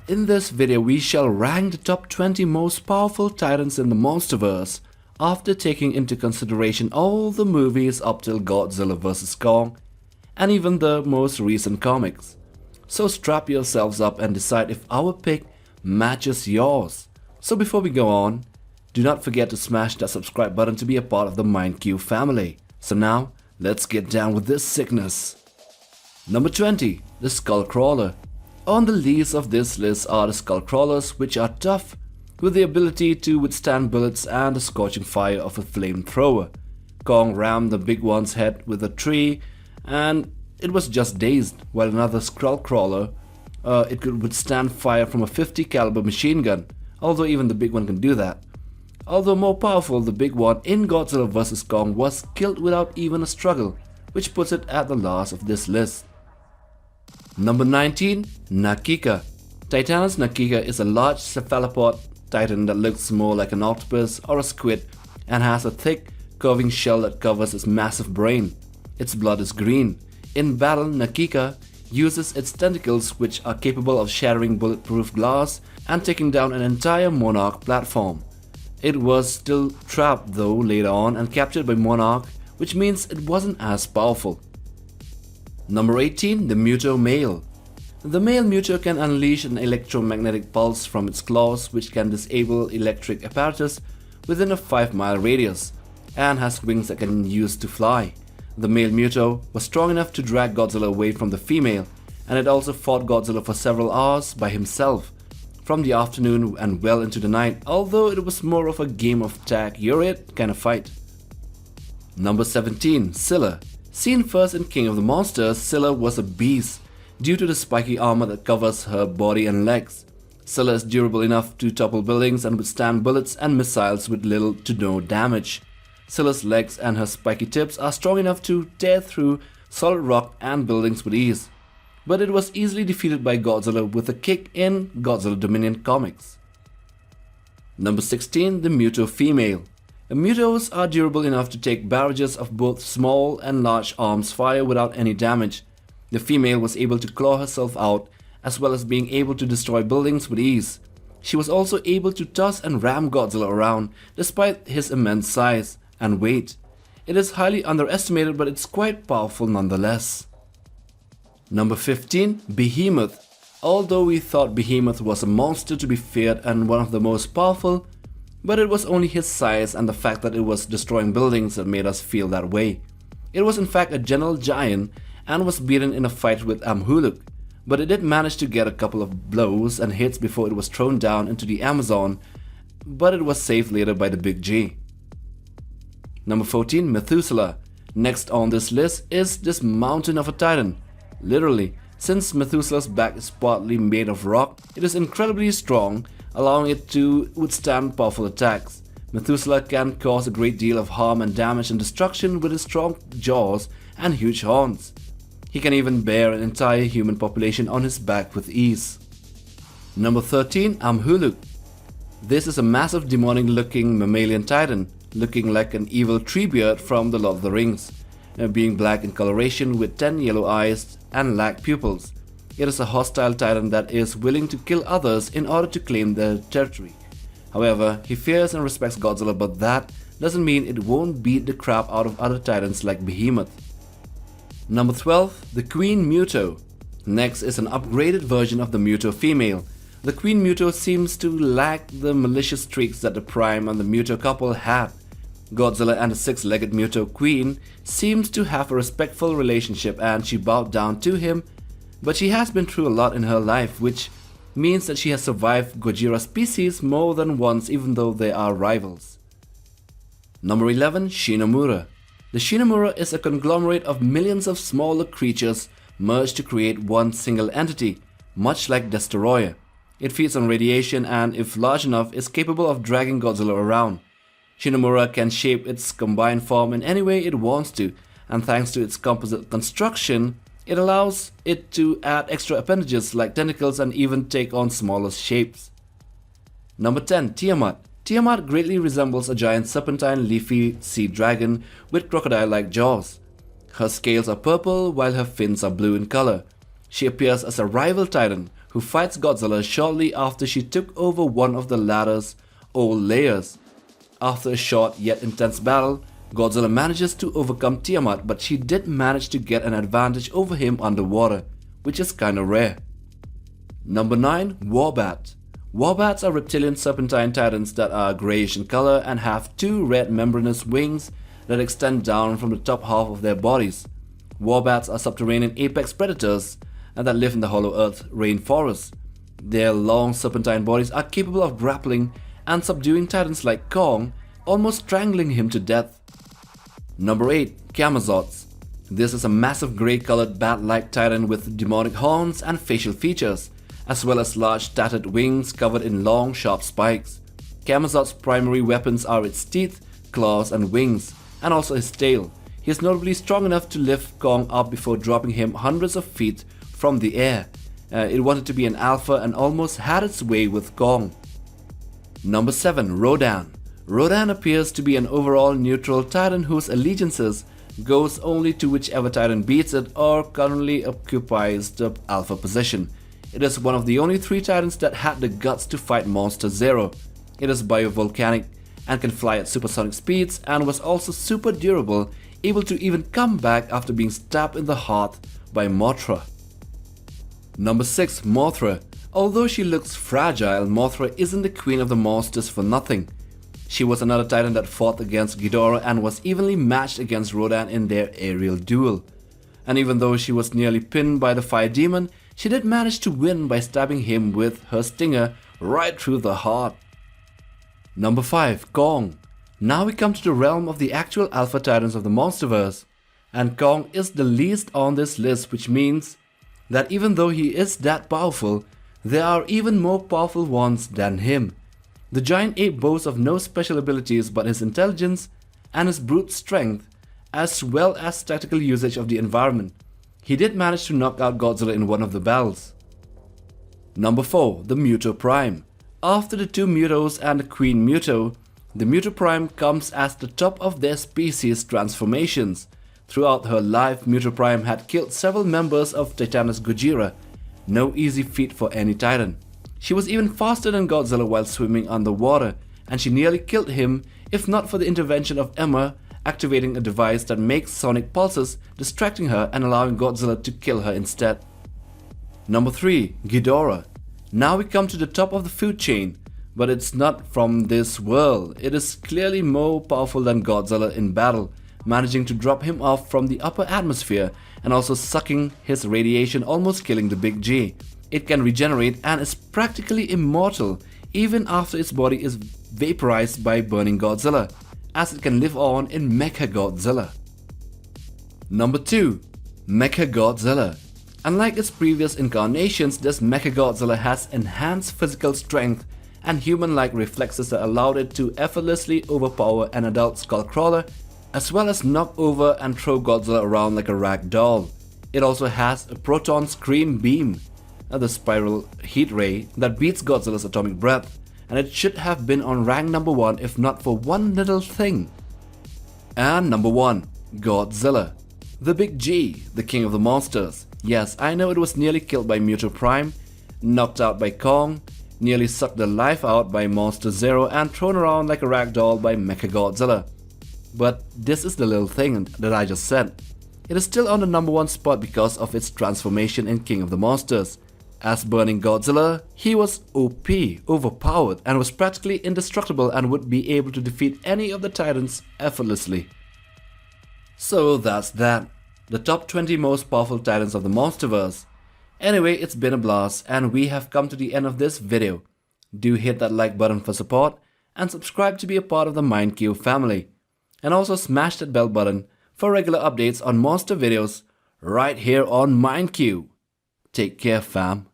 In this video we shall rank the top 20 most powerful titans in the MonsterVerse after taking into consideration all the movies up till Godzilla vs Kong and even the most recent comics. So strap yourselves up and decide if our pick matches yours. So before we go on, do not forget to smash that subscribe button to be a part of the MindQ family. So now, let's get down with this sickness. Number 20. The Skullcrawler. On the least of this list are the Skullcrawlers, which are tough, with the ability to withstand bullets and the scorching fire of a flamethrower. Kong rammed the big one's head with a tree and it was just dazed, while another Skullcrawler, it could withstand fire from a 50 caliber machine gun, although even the big one can do that. Although more powerful, the big one in Godzilla vs Kong was killed without even a struggle, which puts it at the last of this list. Number 19. Nakika Titanos. Nakika is a large cephalopod titan that looks more like an octopus or a squid and has a thick, curving shell that covers its massive brain. Its blood is green. In battle, Nakika uses its tentacles, which are capable of shattering bulletproof glass and taking down an entire Monarch platform. It was still trapped though later on and captured by Monarch, which means it wasn't as powerful. Number 18. The Muto Male. The male Muto can unleash an electromagnetic pulse from its claws, which can disable electric apparatus within a 5-mile radius, and has wings that can use to fly. The male Muto was strong enough to drag Godzilla away from the female, and it also fought Godzilla for several hours by himself, from the afternoon and well into the night, although it was more of a game of tag, you're it kind of fight. Number 17. Cilla. Seen first in King of the Monsters, Cilla was a beast due to the spiky armor that covers her body and legs. Cilla is durable enough to topple buildings and withstand bullets and missiles with little to no damage. Cilla's legs and her spiky tips are strong enough to tear through solid rock and buildings with ease, but it was easily defeated by Godzilla with a kick in Godzilla Dominion comics. Number 16. The Muto Female. The Mutos are durable enough to take barrages of both small and large arms fire without any damage. The female was able to claw herself out, as well as being able to destroy buildings with ease. She was also able to toss and ram Godzilla around, despite his immense size and weight. It is highly underestimated, but it's quite powerful nonetheless. Number 15. Behemoth. Although we thought Behemoth was a monster to be feared and one of the most powerful, but it was only his size and the fact that it was destroying buildings that made us feel that way. It was in fact a gentle giant and was beaten in a fight with Amhulu, but it did manage to get a couple of blows and hits before it was thrown down into the Amazon, but it was saved later by the Big G. Number 14. Methuselah. Next on this list is this mountain of a titan. Literally, since Methuselah's back is partly made of rock, it is incredibly strong, allowing it to withstand powerful attacks. Methuselah can cause a great deal of harm and damage and destruction with his strong jaws and huge horns. He can even bear an entire human population on his back with ease. Number 13. Amhulu. This is a massive demonic looking mammalian titan, looking like an evil treebeard from the Lord of the Rings, being black in coloration with 10 yellow eyes and lack pupils. It is a hostile titan that is willing to kill others in order to claim their territory. However, he fears and respects Godzilla, but that doesn't mean it won't beat the crap out of other titans like Behemoth. Number 12. The Queen Muto. Next is an upgraded version of the Muto female. The Queen Muto seems to lack the malicious streaks that the Prime and the Muto couple had. Godzilla and the 6-legged Muto Queen seems to have a respectful relationship and she bowed down to him, but she has been through a lot in her life, which means that she has survived Gojira's species more than once, even though they are rivals. Number 11. Shinomura. The Shinomura is a conglomerate of millions of smaller creatures merged to create one single entity, much like Destroyer. It feeds on radiation and, if large enough, is capable of dragging Godzilla around. Shinomura can shape its combined form in any way it wants to, and thanks to its composite construction, it allows it to add extra appendages like tentacles and even take on smaller shapes. Number 10. Tiamat. Tiamat greatly resembles a giant serpentine leafy sea dragon with crocodile-like jaws. Her scales are purple while her fins are blue in color. She appears as a rival titan who fights Godzilla shortly after she took over one of the latter's old layers. After a short yet intense battle, Godzilla manages to overcome Tiamat, but she did manage to get an advantage over him underwater, which is kinda rare. Number 9. Warbat. Warbats are reptilian serpentine titans that are greyish in color and have 2 red membranous wings that extend down from the top half of their bodies. Warbats are subterranean apex predators and that live in the hollow earth rainforest. Their long serpentine bodies are capable of grappling and subduing titans like Kong, almost strangling him to death. Number 8. Camazots. This is a massive grey-colored bat-like titan with demonic horns and facial features, as well as large tattered wings covered in long, sharp spikes. Camazot's primary weapons are its teeth, claws and wings, and also his tail. He is notably strong enough to lift Kong up before dropping him hundreds of feet from the air. It wanted to be an alpha and almost had its way with Kong. Number 7. Rodan. Rodan appears to be an overall neutral titan whose allegiances goes only to whichever titan beats it or currently occupies the alpha position. It is one of the only 3 titans that had the guts to fight Monster Zero. It is biovolcanic and can fly at supersonic speeds and was also super durable, able to even come back after being stabbed in the heart by Mothra. Number 6. Mothra. Although she looks fragile, Mothra isn't the queen of the monsters for nothing. She was another titan that fought against Ghidorah and was evenly matched against Rodan in their aerial duel. And even though she was nearly pinned by the fire demon, she did manage to win by stabbing him with her stinger right through the heart. Number 5. Kong. Now we come to the realm of the actual alpha titans of the MonsterVerse, and Kong is the least on this list, which means that even though he is that powerful, there are even more powerful ones than him. The giant ape boasts of no special abilities but his intelligence and his brute strength, as well as tactical usage of the environment. He did manage to knock out Godzilla in one of the battles. Number 4. The Muto Prime. After the 2 Mutos and the Queen Muto, the Muto Prime comes as the top of their species transformations. Throughout her life, Muto Prime had killed several members of Titanos Gojira. No easy feat for any titan. She was even faster than Godzilla while swimming underwater, and she nearly killed him if not for the intervention of Emma activating a device that makes sonic pulses, distracting her and allowing Godzilla to kill her instead. Number 3. Ghidorah. Now we come to the top of the food chain, but it's not from this world. It is clearly more powerful than Godzilla in battle, managing to drop him off from the upper atmosphere and also sucking his radiation, almost killing the Big G. It can regenerate and is practically immortal even after its body is vaporized by burning Godzilla, as it can live on in Mecha Godzilla. Number 2. Mecha Godzilla. Unlike its previous incarnations, this Mecha Godzilla has enhanced physical strength and human-like reflexes that allowed it to effortlessly overpower an adult skullcrawler, as well as knock over and throw Godzilla around like a rag doll. It also has a proton scream beam, the spiral heat ray that beats Godzilla's atomic breath, and it should have been on rank number 1 if not for one little thing. And number 1. Godzilla. The Big G, the king of the monsters. Yes, I know it was nearly killed by Muto Prime, knocked out by Kong, nearly sucked the life out by Monster Zero, and thrown around like a rag doll by Mecha Godzilla. But this is the little thing that I just said. It is still on the number 1 spot because of its transformation in King of the Monsters. As burning Godzilla, he was OP, overpowered, and was practically indestructible and would be able to defeat any of the titans effortlessly. So that's that. The top 20 most powerful titans of the MonsterVerse. Anyway, it's been a blast and we have come to the end of this video. Do hit that like button for support and subscribe to be a part of the MindQ family. And also smash that bell button for regular updates on monster videos right here on MindQ. Take care, fam.